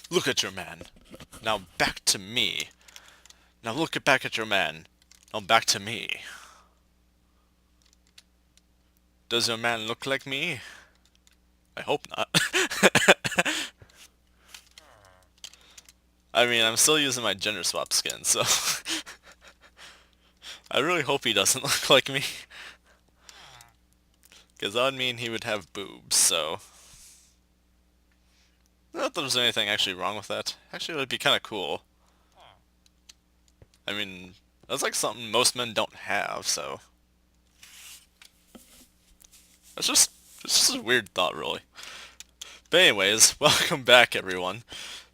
Look at your man. Now back to me. Now look back at your man. Now back to me. Does your man look like me? I hope not. I mean, I'm still using my gender swap skin, so I really hope he doesn't look like me. Because that would mean he would have boobs, so not that there's anything actually wrong with that. Actually, it would be kind of cool. I mean, that's like something most men don't have, so that's just it's just a weird thought, really. But anyways, welcome back, everyone,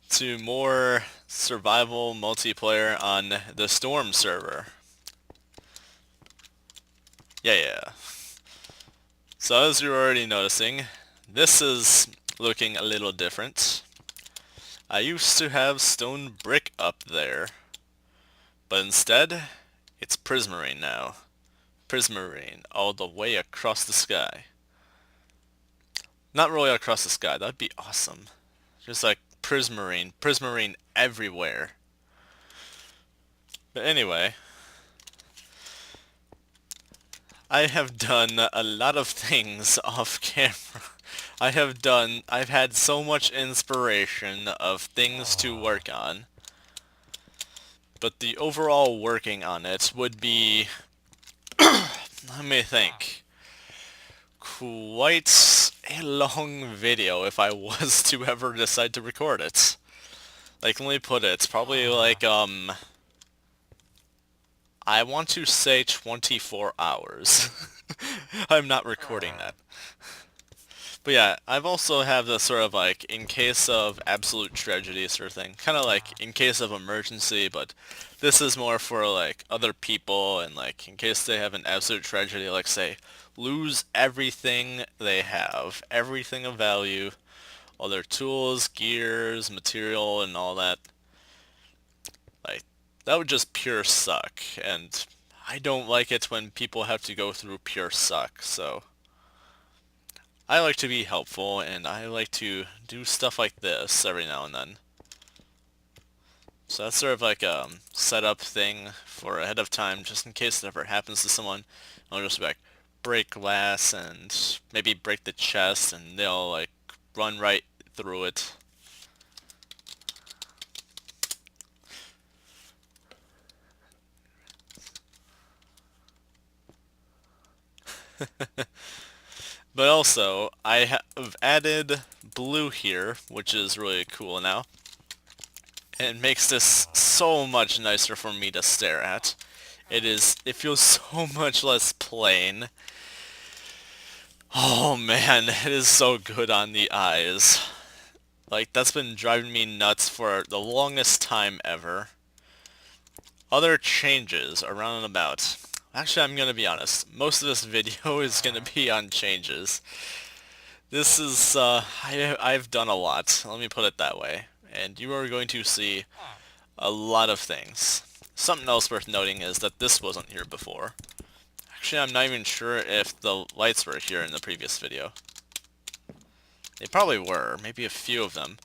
to more survival multiplayer on the Storm server. Yeah. So as you're already noticing, this is looking a little different. I used to have stone brick up there, but instead, it's prismarine now. Prismarine all the way across the sky. Not really across the sky, that'd be awesome. Just like prismarine everywhere. But anyway, I have done a lot of things off camera. I've had so much inspiration of things to work on. But the overall working on it would be, let me think, quite a long video if I was to ever decide to record it. Like, let me put it, probably like, I want to say 24 hours. I'm not recording that. But yeah, I've also have this sort of like, in case of absolute tragedy sort of thing. Kind of like, in case of emergency, but this is more for like, other people, and like, in case they have an absolute tragedy, like say, lose everything they have, everything of value, all their tools, gears, material, and all that. Like, that would just pure suck, and I don't like it when people have to go through pure suck, so I like to be helpful, and I like to do stuff like this every now and then. So that's sort of like a setup thing for ahead of time, just in case it ever happens to someone. I'll just be like, break glass and maybe break the chest, and they'll like run right through it. But also, I have added blue here, which is really cool now. And it makes this so much nicer for me to stare at. It feels so much less plain. Oh man, it is so good on the eyes. Like, that's been driving me nuts for the longest time ever. Other changes around and about. Actually, I'm gonna be honest. Most of this video is gonna be on changes. This is, I've done a lot. Let me put it that way. And you are going to see a lot of things. Something else worth noting is that this wasn't here before. Actually, I'm not even sure if the lights were here in the previous video. They probably were, maybe a few of them.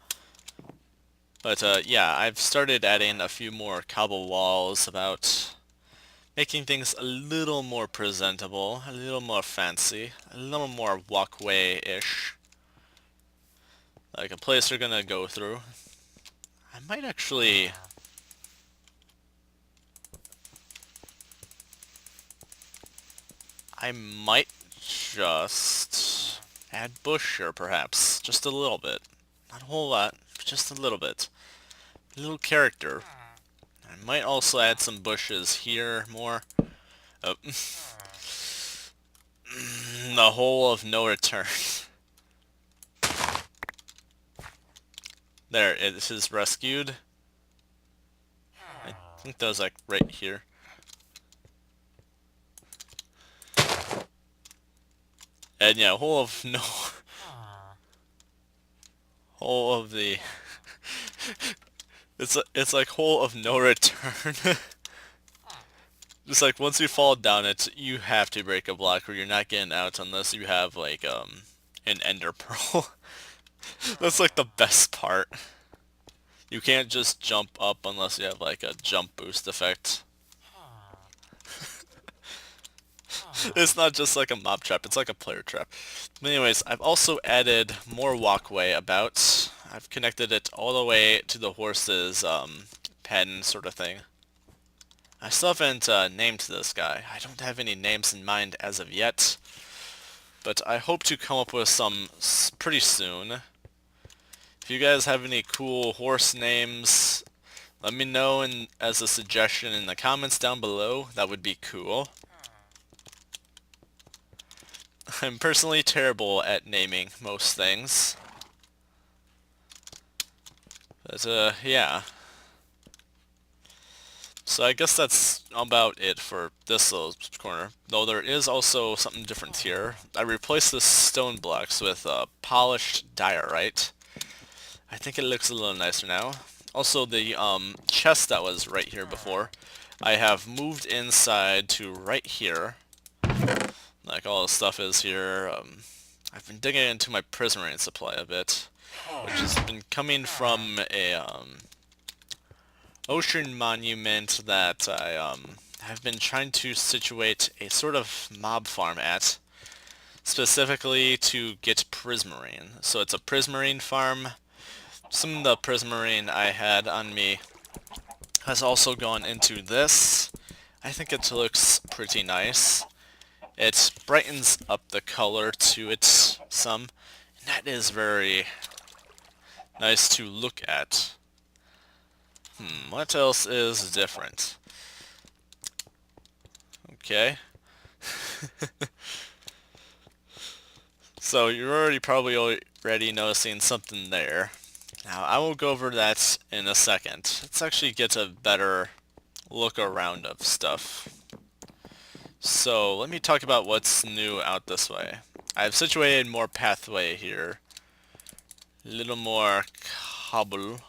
But yeah, I've started adding a few more cobble walls about making things a little more presentable, a little more fancy, a little more walkway-ish. Like a place they're gonna go through. I might actually... I might just add bush here, perhaps. Just a little bit. Not a whole lot, just a little bit. A little character. I might also add some bushes here more. Oh. The hole of no return. There, it is rescued. I think that was like right here. And yeah, hole of no... hole of the... it's like hole of no return. Just like once you fall down it, you have to break a block or you're not getting out unless you have like an ender pearl. That's like the best part. You can't just jump up unless you have like a jump boost effect. It's not just like a mob trap, it's like a player trap. But anyways, I've also added more walkway about. I've connected it all the way to the horse's pen sort of thing. I still haven't named this guy. I don't have any names in mind as of yet, but I hope to come up with some pretty soon. If you guys have any cool horse names, let me know as a suggestion in the comments down below. That would be cool. I'm personally terrible at naming most things. But, yeah. So I guess that's about it for this little corner. Though there is also something different here. I replaced the stone blocks with polished diorite. I think it looks a little nicer now. Also, the chest that was right here before, I have moved inside to right here. Like all the stuff is here. I've been digging into my prismarine supply a bit, which has been coming from a ocean monument that I have been trying to situate a sort of mob farm at, specifically to get prismarine. So it's a prismarine farm. Some of the prismarine I had on me has also gone into this. I think it looks pretty nice. It brightens up the color to it some, and that is very nice to look at. What else is different? Okay. So you're already noticing something there. Now I will go over that in a second. Let's actually get a better look around of stuff. So let me talk about what's new out this way. I've situated more pathway here. A little more cobble.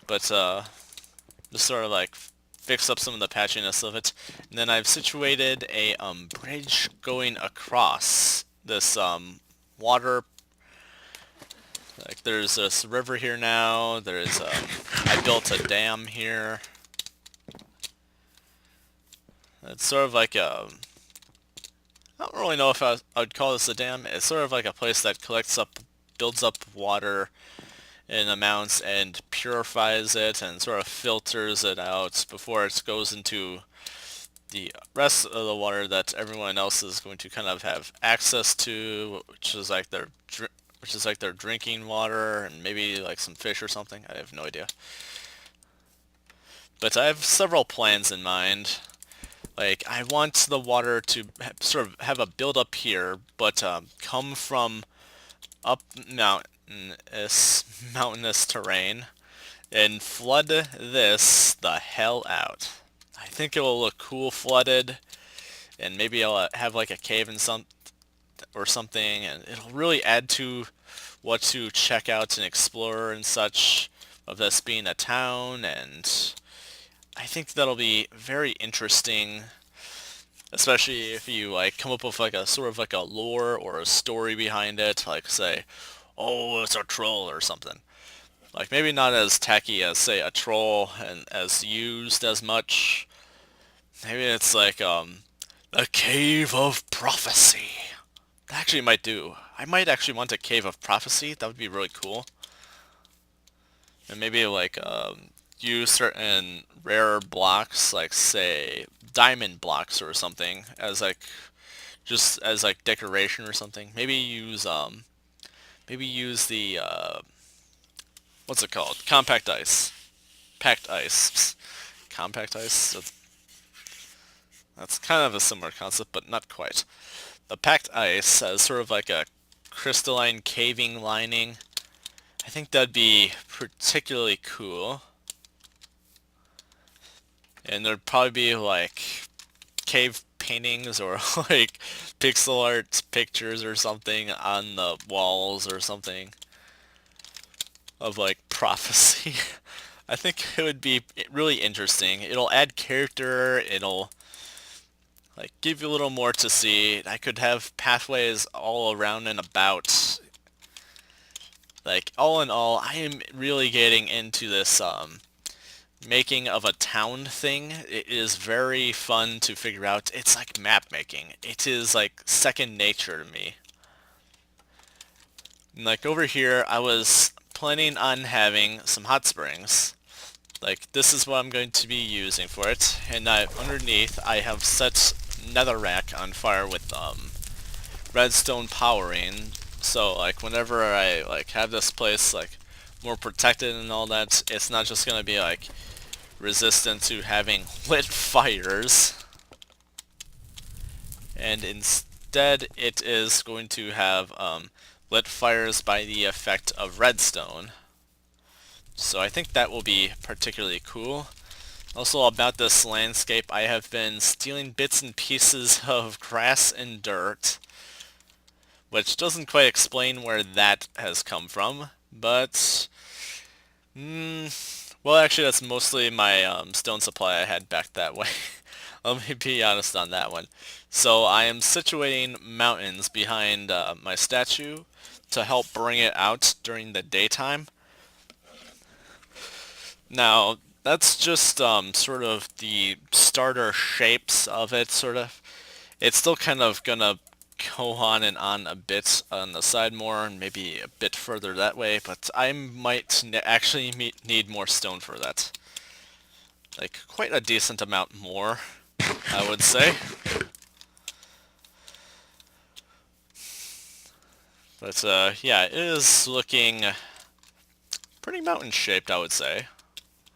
But just sort of like fix up some of the patchiness of it. And then I've situated a bridge going across this water. Like there's this river here now. There's I built a dam here. It's sort of like a, I don't really know if I would call this a dam. It's sort of like a place that builds up water in amounts and purifies it and sort of filters it out before it goes into the rest of the water that everyone else is going to kind of have access to, which is like their drinking water and maybe like some fish or something. I have no idea. But I have several plans in mind. Like, I want the water to sort of have a build up here, but come from up mountainous terrain and flood this the hell out. I think it will look cool flooded, and maybe I'll have like a cave in or something, and it'll really add to what to check out and explore and such of this being a town, and I think that'll be very interesting, especially if you like come up with like a sort of like a lore or a story behind it, like say, oh, it's a troll or something. Like maybe not as tacky as say a troll and as used as much. Maybe it's like a cave of prophecy. That actually might do. I might actually want a cave of prophecy. That would be really cool. And maybe like use certain rare blocks, like say diamond blocks or something, as like just as like decoration or something. Maybe use the what's it called? Compact ice. Packed ice. Compact ice. That's kind of a similar concept, but not quite. The packed ice has sort of like a crystalline caving lining. I think that'd be particularly cool. And there'd probably be like cave paintings or like pixel art pictures or something on the walls or something of like prophecy. I think it would be really interesting. It'll add character, it'll like give you a little more to see. I could have pathways all around and about. Like, all in all, I am really getting into this making of a town thing. It is very fun to figure out. It's like map making. It is like second nature to me. And like over here, I was planning on having some hot springs. Like, this is what I'm going to be using for it. And underneath, I have set netherrack on fire with redstone powering. So like whenever I like have this place like more protected and all that, it's not just gonna be like resistant to having lit fires, and instead it is going to have lit fires by the effect of redstone. So I think that will be particularly cool. Also about this landscape, I have been stealing bits and pieces of grass and dirt, which doesn't quite explain where that has come from, but well, actually, that's mostly my stone supply I had back that way. Let me be honest on that one. So I am situating mountains behind my statue to help bring it out during the daytime. Now, that's just sort of the starter shapes of it, sort of. It's still kind of gonna go on and on a bit on the side more, and maybe a bit further that way, but I might actually need more stone for that. Like, quite a decent amount more, I would say. But, yeah, it is looking pretty mountain-shaped, I would say.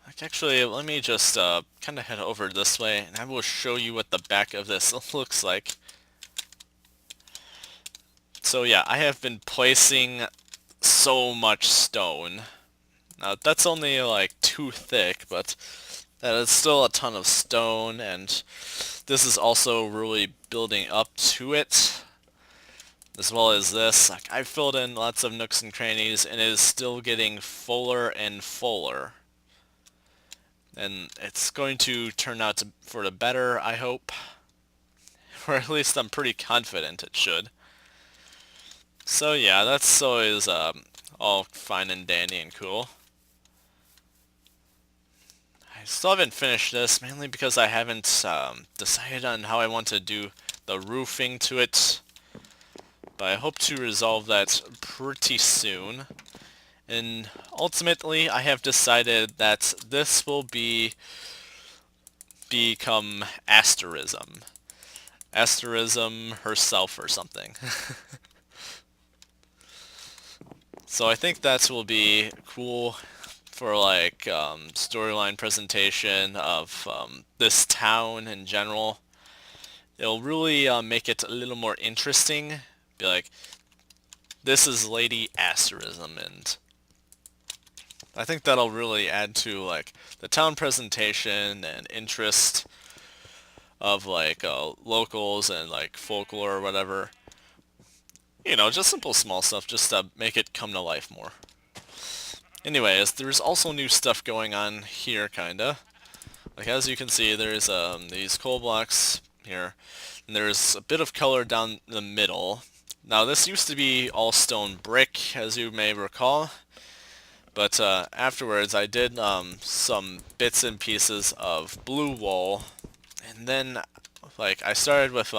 Like, actually, let me just kind of head over this way, and I will show you what the back of this looks like. So yeah, I have been placing so much stone. Now, that's only like 2 thick, but that is still a ton of stone, and this is also really building up to it, as well as this. Like, I've filled in lots of nooks and crannies, and it is still getting fuller and fuller. And it's going to turn out for the better, I hope. Or at least I'm pretty confident it should. So yeah, that's always all fine and dandy and cool. I still haven't finished this, mainly because I haven't decided on how I want to do the roofing to it. But I hope to resolve that pretty soon. And ultimately, I have decided that this will become Asterism. Asterism herself or something. So I think that will be cool for like storyline presentation of this town in general. It'll really make it a little more interesting. Be like, this is Lady Asterism, and I think that'll really add to like the town presentation and interest of like locals and like folklore or whatever. You know, just simple small stuff just to make it come to life more. Anyways, there's also new stuff going on here, kinda. Like, as you can see, there's these coal blocks here, and there's a bit of color down the middle. Now, this used to be all stone brick, as you may recall, but afterwards I did some bits and pieces of blue wool, and then, like, I started with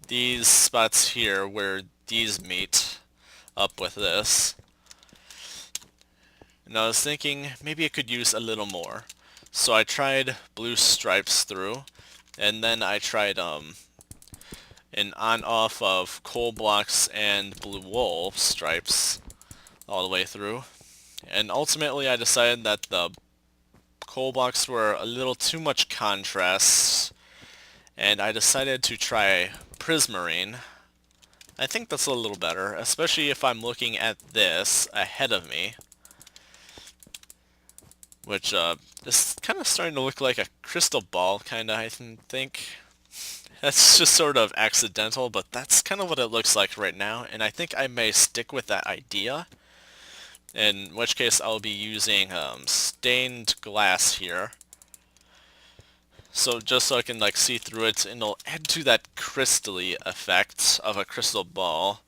these spots here where these meet up with this. And I was thinking maybe I could use a little more. So I tried blue stripes through, and then I tried an on-off of coal blocks and blue wool stripes all the way through. And ultimately I decided that the coal blocks were a little too much contrast, and I decided to try prismarine. I think that's a little better, especially if I'm looking at this ahead of me, which is kind of starting to look like a crystal ball, kind of, I think. That's just sort of accidental, but that's kind of what it looks like right now, and I think I may stick with that idea, in which case I'll be using stained glass here. So just so I can like see through it, and it'll add to that crystally effect of a crystal ball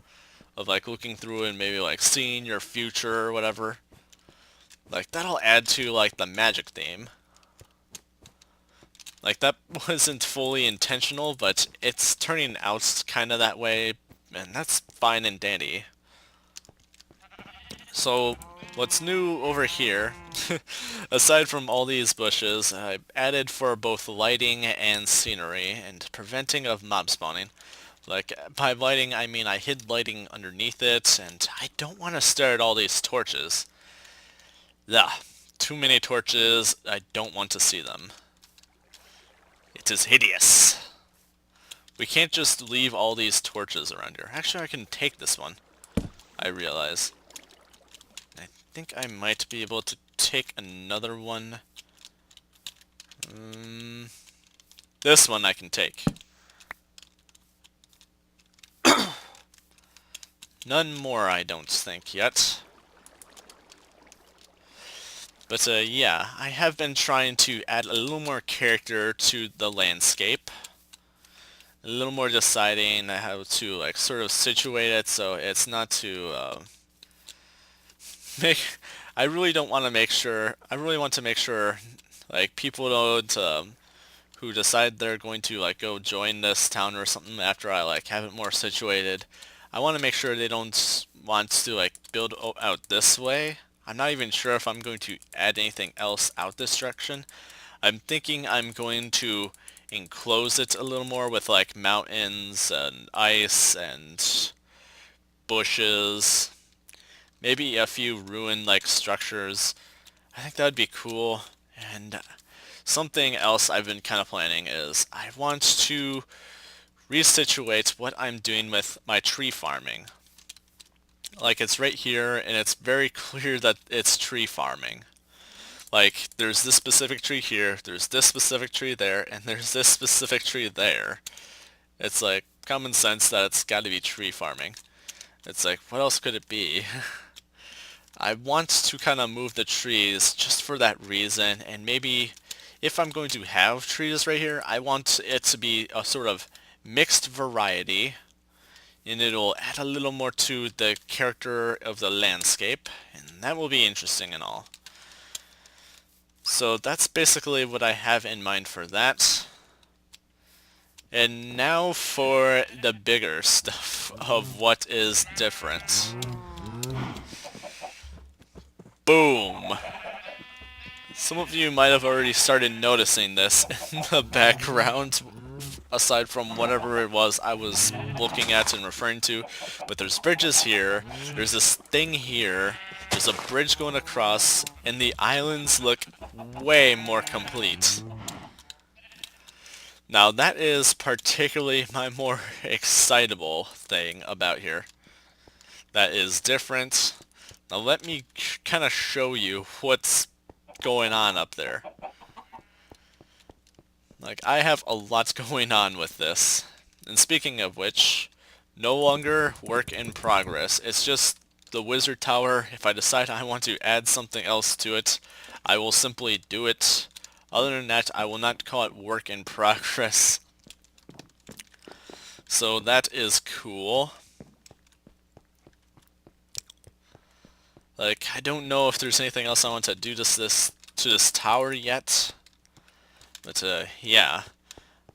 of like looking through and maybe like seeing your future or whatever. Like that'll add to like the magic theme. Like that wasn't fully intentional, but it's turning out kind of that way, and that's fine and dandy. So what's new over here, aside from all these bushes, I added for both lighting and scenery and preventing of mob spawning. Like, by lighting, I mean I hid lighting underneath it, and I don't want to stare at all these torches. Ugh, too many torches, I don't want to see them. It is hideous. We can't just leave all these torches around here. Actually, I can take this one, I realize. I think I might be able to take another one. This one I can take. None more, I don't think, yet. But, yeah, I have been trying to add a little more character to the landscape. A little more deciding how to, like, sort of situate it so it's not too, make... I really don't want to make sure... I really want to make sure, like, people don't, who decide they're going to, like, go join this town or something after I, like, have it more situated. I want to make sure they don't want to, like, build out this way. I'm not even sure if I'm going to add anything else out this direction. I'm thinking I'm going to enclose it a little more with like mountains and ice and bushes. Maybe a few ruined like structures. I think that would be cool. And something else I've been kind of planning is I want to resituate what I'm doing with my tree farming. Like, it's right here, and it's very clear that it's tree farming. Like, there's this specific tree here, there's this specific tree there, and there's this specific tree there. It's like common sense that it's got to be tree farming. It's like, what else could it be? I want to kind of move the trees just for that reason, and maybe if I'm going to have trees right here, I want it to be a sort of mixed variety, and it'll add a little more to the character of the landscape, and that will be interesting and all. So that's basically what I have in mind for that. And now for the bigger stuff of what is different. Boom! Some of you might have already started noticing this in the background, aside from whatever it was I was looking at and referring to. But there's bridges here, there's this thing here, there's a bridge going across, and the islands look way more complete. Now that is particularly my more excitable thing about here. That is different. Now let me kind of show you what's going on up there. Like, I have a lot going on with this. And speaking of which, no longer work in progress. It's just the wizard tower. If I decide I want to add something else to it, I will simply do it. Other than that, I will not call it work in progress. So that is cool. Like, I don't know if there's anything else I want to do to this tower yet. But, yeah.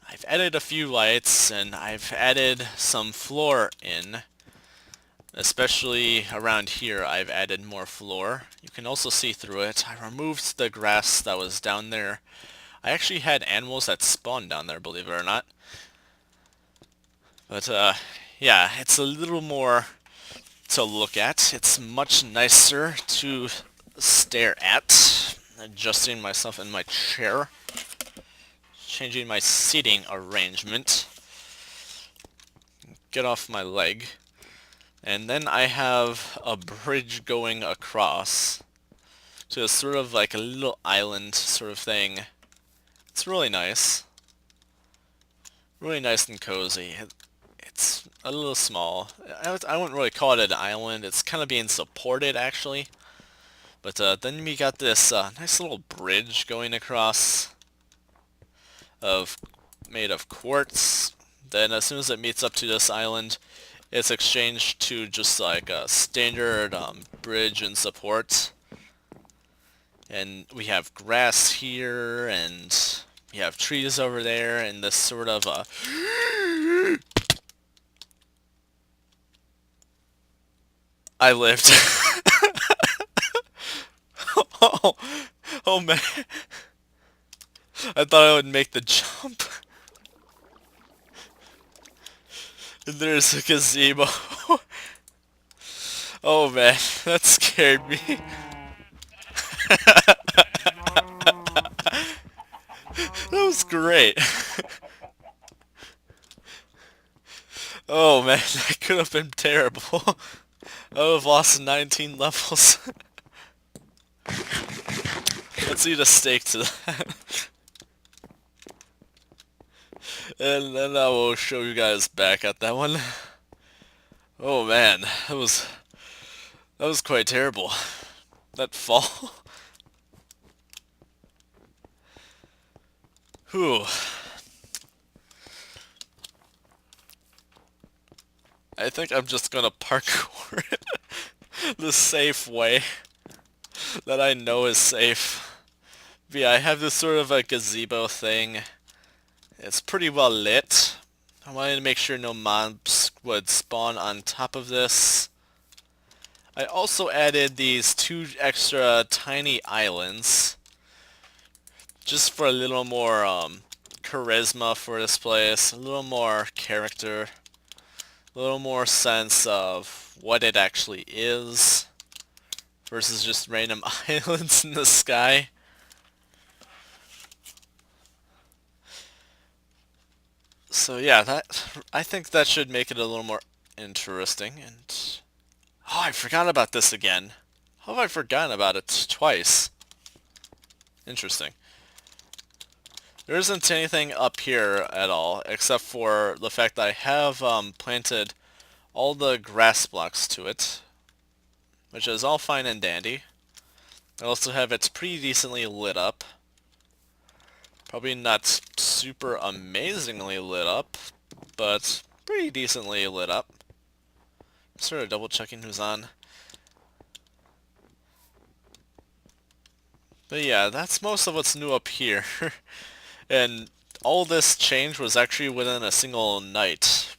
I've added a few lights, and I've added some floor in. Especially around here, I've added more floor. You can also see through it. I removed the grass that was down there. I actually had animals that spawned down there, believe it or not. But, yeah, it's a little more to look at. It's much nicer to stare at. Adjusting myself in my chair. Changing my seating arrangement. Get off my leg. And then I have a bridge going across. So it's sort of like a little island sort of thing. It's really nice. Really nice and cozy. It's a little small. I wouldn't really call it an island. It's kind of being supported, actually. But then we got this nice little bridge going across, made of quartz. Then as soon as it meets up to this island, it's exchanged to just like a standard bridge and support. And we have grass here, and we have trees over there, and this sort of I lived. Oh, oh man. I thought I would make the jump. And there's a gazebo. Oh man, that scared me. That was great. Oh man, that could have been terrible. I would have lost 19 levels. Let's eat a steak to that. And then I will show you guys back at that one. Oh man, that was quite terrible. That fall. Whew. I think I'm just gonna parkour it the safe way that I know is safe. But yeah, I have this sort of a gazebo thing. It's pretty well lit. I wanted to make sure no mobs would spawn on top of this. I also added these 2 extra tiny islands just for a little more charisma for this place, a little more character, a little more sense of what it actually is versus just random islands in the sky. So yeah, I think that should make it a little more interesting. And oh, I forgot about this again. How have I forgotten about it twice? Interesting. There isn't anything up here at all, except for the fact that I have planted all the grass blocks to it, which is all fine and dandy. I also have it pretty decently lit up. Probably not super amazingly lit up, but pretty decently lit up. Sort of double checking who's on. But yeah, that's most of what's new up here. And all this change was actually within a single night.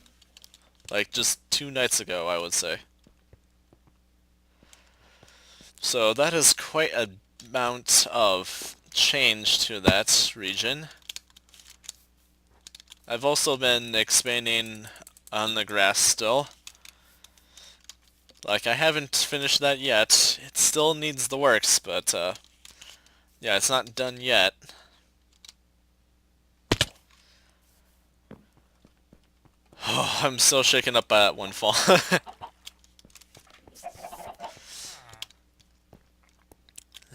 Like just 2 nights ago, I would say. So that is quite a amount of change to that region. I've also been expanding on the grass still. Like, I haven't finished that yet. It still needs the works, but yeah, it's not done yet. Oh, I'm so shaken up by that one fall.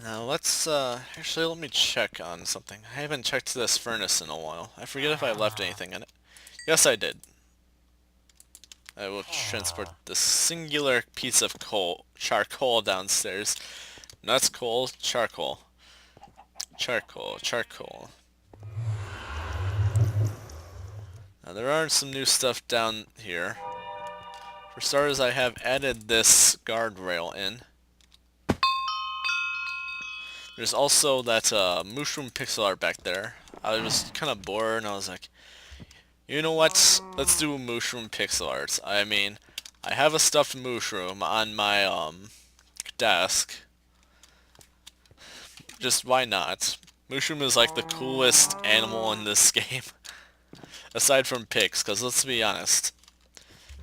Now let's, actually let me check on something. I haven't checked this furnace in a while. I forget if I left anything in it. Yes, I did. I will transport this singular piece of charcoal downstairs. Not coal, charcoal. Charcoal. Now there are some new stuff down here. For starters, I have added this guardrail in. There's also that mushroom pixel art back there. I was kind of bored and I was like, you know what? Let's do mushroom pixel art. I mean, I have a stuffed mushroom on my desk. Just why not? Mushroom is like the coolest animal in this game. Aside from pigs, because let's be honest.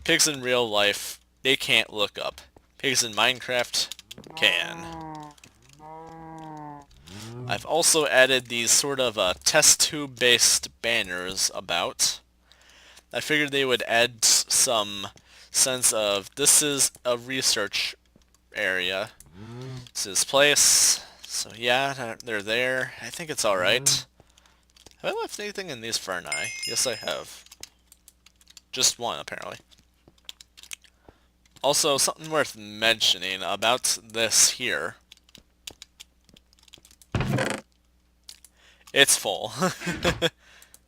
Pigs in real life, they can't look up. Pigs in Minecraft can. I've also added these sort of test tube based banners about. I figured they would add some sense of this is a research area. This is place. So yeah, they're there. I think it's alright. Have I left anything in these ferni? Yes, I have. Just one, apparently. Also, something worth mentioning about this here. It's full.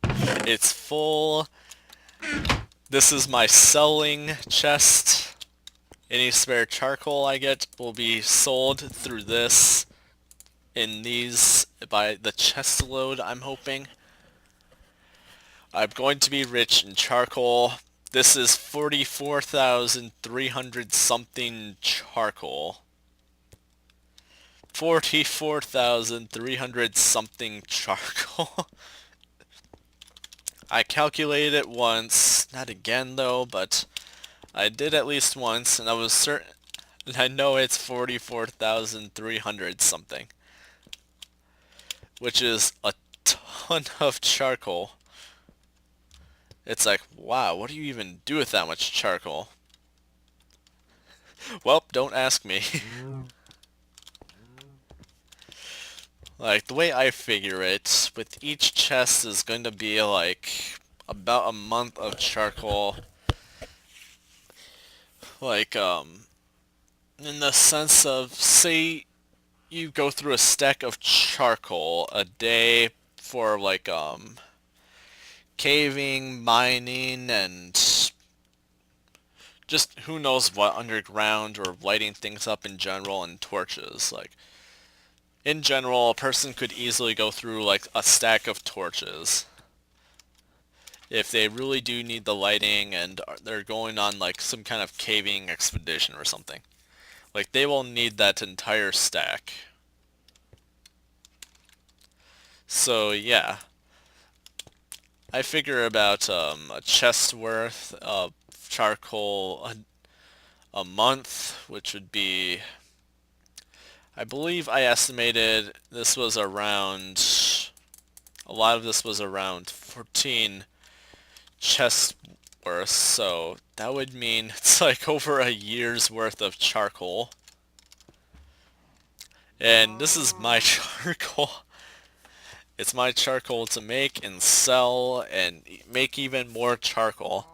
It's full. This is my selling chest. Any spare charcoal I get will be sold through this in these by the chest load, I'm hoping. I'm going to be rich in charcoal. This is 44,300 something charcoal. 44,300 something charcoal. I calculated it once, not again though, but I did at least once, and I was certain. I know it's 44,300 something, which is a ton of charcoal. It's like, wow, what do you even do with that much charcoal? Well, don't ask me. Like, the way I figure it, with each chest is going to be like about a month of charcoal. Like, in the sense of, say you go through a stack of charcoal a day for like, caving, mining, and just who knows what underground or lighting things up in general, and torches. Like, in general, a person could easily go through like a stack of torches if they really do need the lighting and they're going on like some kind of caving expedition or something. Like, they will need that entire stack. So yeah, I figure about a chest worth of charcoal a month, which would be, I believe I estimated this was around, a lot of this was around 14 chest worth, so that would mean it's like over a year's worth of charcoal. And this is my charcoal. It's my charcoal to make and sell and make even more charcoal.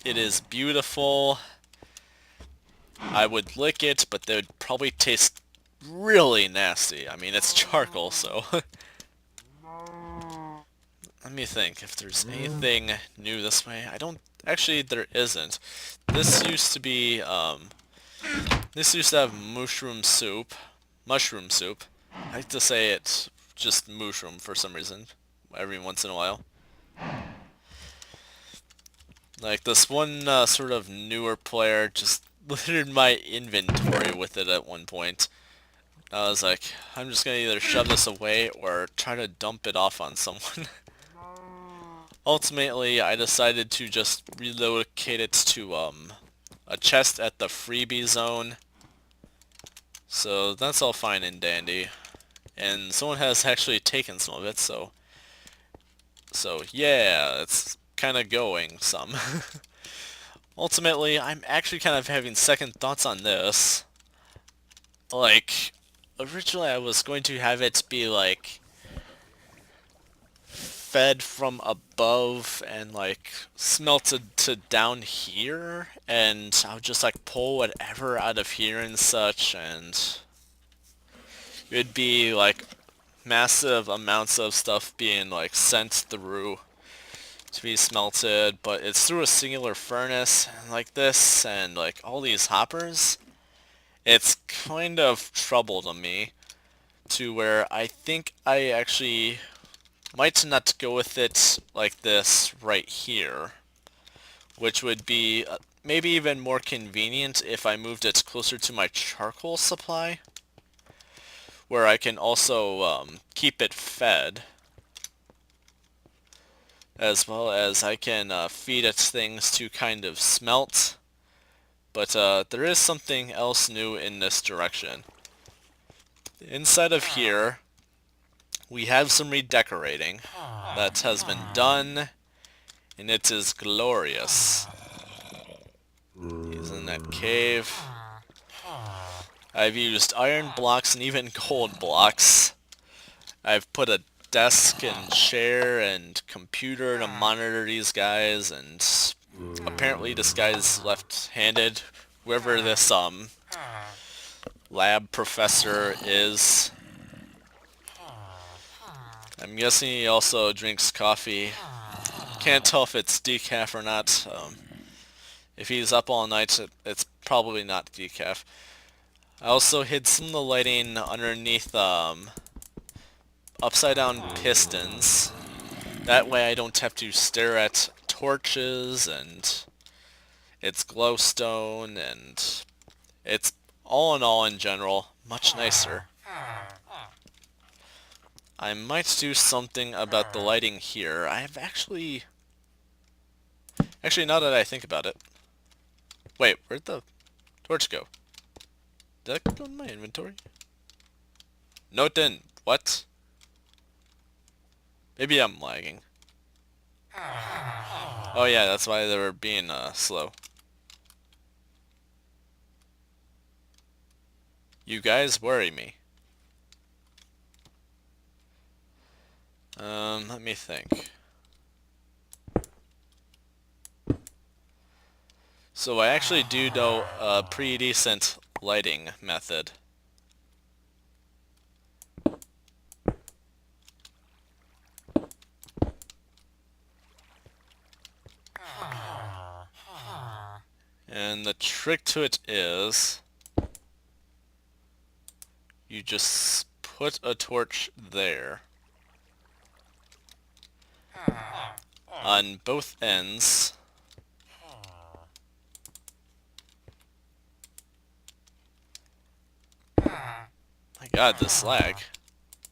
It is beautiful. I would lick it, but they would probably taste really nasty. I mean, it's charcoal, so... Let me think if there's anything new this way. I don't... Actually, there isn't. This used to be, This used to have mushroom soup. Mushroom soup. I like to say it's just mushroom for some reason. Every once in a while. Like, this one sort of newer player just littered my inventory with it at one point. I was like, I'm just gonna either shove this away or try to dump it off on someone. Ultimately, I decided to just relocate it to a chest at the freebie zone. So that's all fine and dandy. And someone has actually taken some of it, so yeah, it's kind of going some. Ultimately, I'm actually kind of having second thoughts on this. Like, originally I was going to have it be like fed from above and like smelted to down here, and I would just like pull whatever out of here and such, and it'd be like massive amounts of stuff being like sent through to be smelted, but it's through a singular furnace like this and like all these hoppers. It's kind of trouble to me to where I think I actually might not go with it like this right here, which would be maybe even more convenient if I moved it closer to my charcoal supply, where I can also keep it fed, as well as I can feed it things to kind of smelt. But there is something else new in this direction. Inside of here, we have some redecorating that has been done, and it is glorious. He's in that cave. I've used iron blocks and even gold blocks. I've put a desk and chair and computer to monitor these guys, and apparently this guy's left-handed. Whoever this lab professor is. I'm guessing he also drinks coffee. Can't tell if it's decaf or not. If he's up all night, it's probably not decaf. I also hid some of the lighting underneath upside down pistons. That way I don't have to stare at torches and it's glowstone, and it's all in all, in general, much nicer. I might do something about the lighting here. I've actually now that I think about it. Wait, where'd the torch go? Did that go in my inventory? No, it didn't. What? Maybe I'm lagging. Oh yeah, that's why they were being slow. You guys worry me. Let me think. So I actually do know a pretty decent lighting method. And the trick to it is you just put a torch there on both ends. My god, this lag.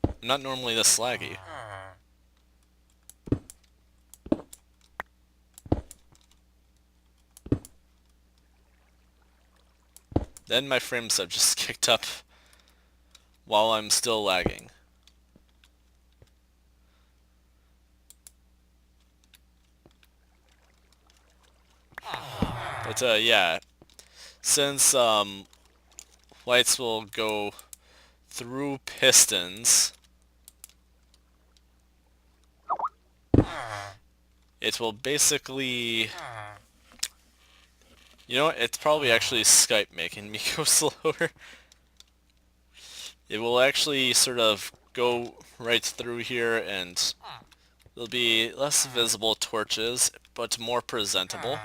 I'm not normally this laggy. Then my frames have just kicked up while I'm still lagging. But yeah, since lights will go through pistons, it will basically... You know what? It's probably actually Skype making me go slower. It will actually sort of go right through here, and there'll be less visible torches, but more presentable.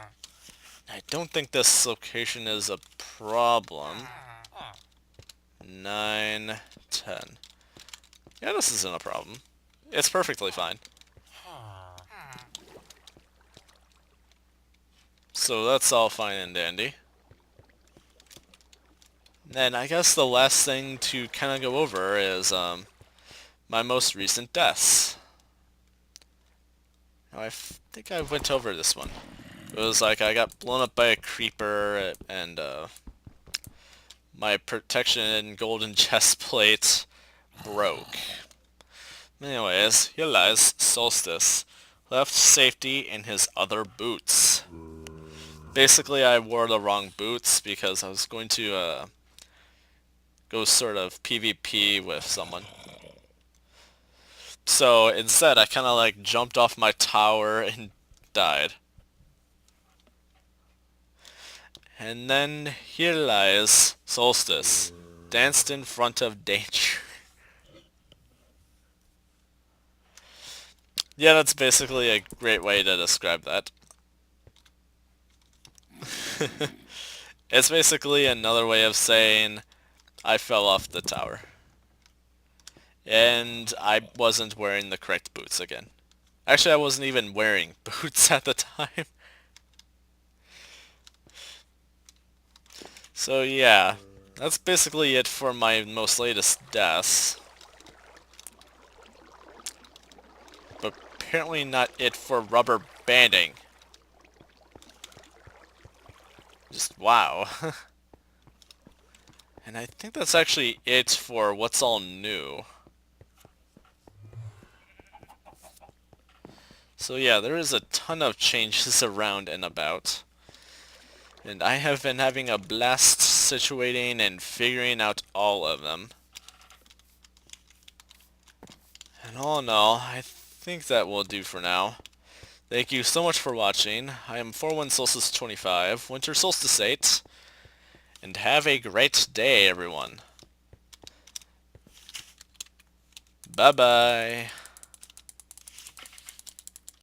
I don't think this location is a problem. 9, 10. Yeah, this isn't a problem. It's perfectly fine. So that's all fine and dandy. Then I guess the last thing to kind of go over is my most recent deaths. Now, I think I went over this one. It was like I got blown up by a creeper, and my protection golden chest plate broke. Anyways, here lies Solstice. Left safety in his other boots. Basically, I wore the wrong boots because I was going to go sort of PvP with someone. So instead, I kind of like jumped off my tower and died. And then here lies Solstice, danced in front of danger. Yeah, that's basically a great way to describe that. It's basically another way of saying I fell off the tower. And I wasn't wearing the correct boots again. Actually, I wasn't even wearing boots at the time. So yeah, that's basically it for my most latest deaths. But apparently not it for rubber banding. Just wow. And I think that's actually it for what's all new. So yeah, there is a ton of changes around and about. And I have been having a blast situating and figuring out all of them. And all in all, I think that will do for now. Thank you so much for watching. I am 41 Solstice 25, Winter Solstice 8, and have a great day, everyone. Bye-bye.